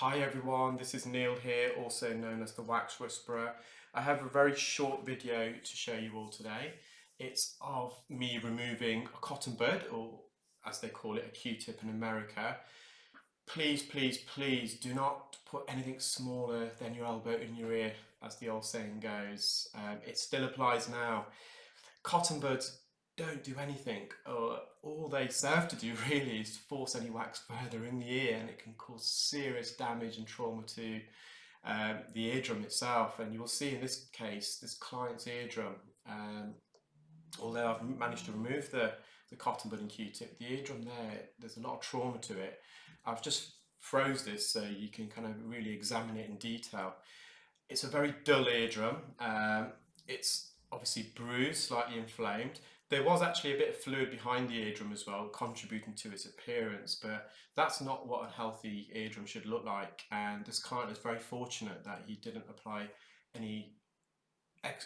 Hi everyone, this is Neil here, also known as the Wax Whisperer. I have a very short video to show you all today. It's of me removing a cotton bud, or as they call it, a Q-tip in America. Please, please, please do not put anything smaller than your elbow in your ear, as the old saying goes. It still applies now. Cotton buds don't do anything, or all they serve to do really is to force any wax further in the ear, and it can cause serious damage and trauma to the eardrum itself. And you will see in this case, this client's eardrum, although I've managed to remove the cotton bud and Q-tip, the eardrum there's a lot of trauma to it. I've just froze this so you can kind of really examine it in detail. It's a very dull eardrum. It's obviously bruised, slightly inflamed. There was actually a bit of fluid behind the eardrum as well, contributing to its appearance, but that's not what a healthy eardrum should look like. And this client is very fortunate that he didn't apply any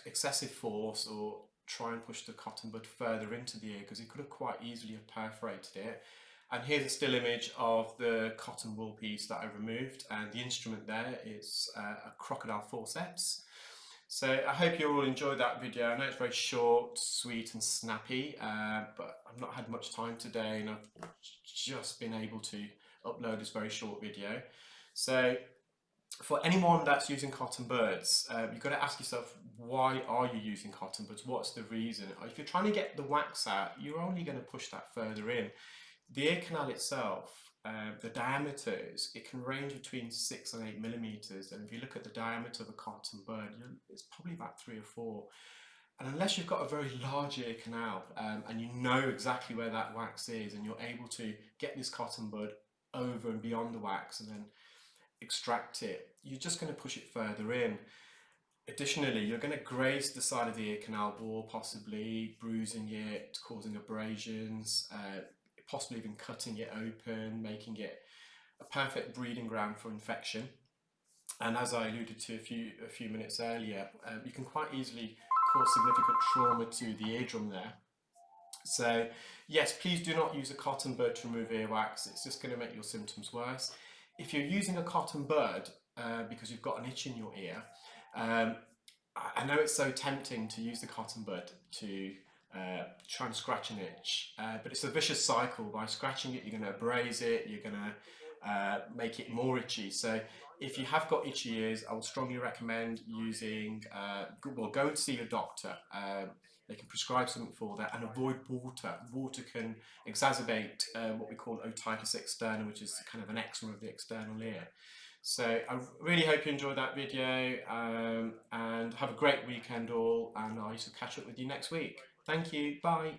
excessive force or try and push the cotton bud further into the ear, because he could have quite easily have perforated it. And here's a still image of the cotton wool piece that I removed, and the instrument there is a crocodile forceps. So I hope you all enjoyed that video. I know it's very short, sweet and snappy, but I've not had much time today and I've just been able to upload this very short video. So for anyone that's using cotton buds, you've got to ask yourself, why are you using cotton buds? What's the reason? If you're trying to get the wax out, you're only going to push that further in. The ear canal itself, the diameters, it can range between 6 and 8 millimeters. And if you look at the diameter of a cotton bud, it's probably about 3 or 4. And unless you've got a very large ear canal and you know exactly where that wax is, and you're able to get this cotton bud over and beyond the wax and then extract it, you're just going to push it further in. Additionally, you're going to graze the side of the ear canal wall, possibly bruising it, causing abrasions, possibly even cutting it open, making it a perfect breeding ground for infection. And as I alluded to a few minutes earlier, you can quite easily cause significant trauma to the eardrum there. So yes, please do not use a cotton bud to remove earwax. It's just going to make your symptoms worse. If you're using a cotton bud because you've got an itch in your ear, I know it's so tempting to use the cotton bud to try and scratch an itch, but it's a vicious cycle. By scratching it, you're going to abrase it, you're going to make it more itchy. So if you have got itchy ears, I would strongly recommend using, go and see your doctor. They can prescribe something for that, and avoid water. Water can exacerbate what we call otitis externa, which is kind of an eczema of the external ear. So I really hope you enjoyed that video, and have a great weekend all, and I shall catch up with you next week. Thank you, bye.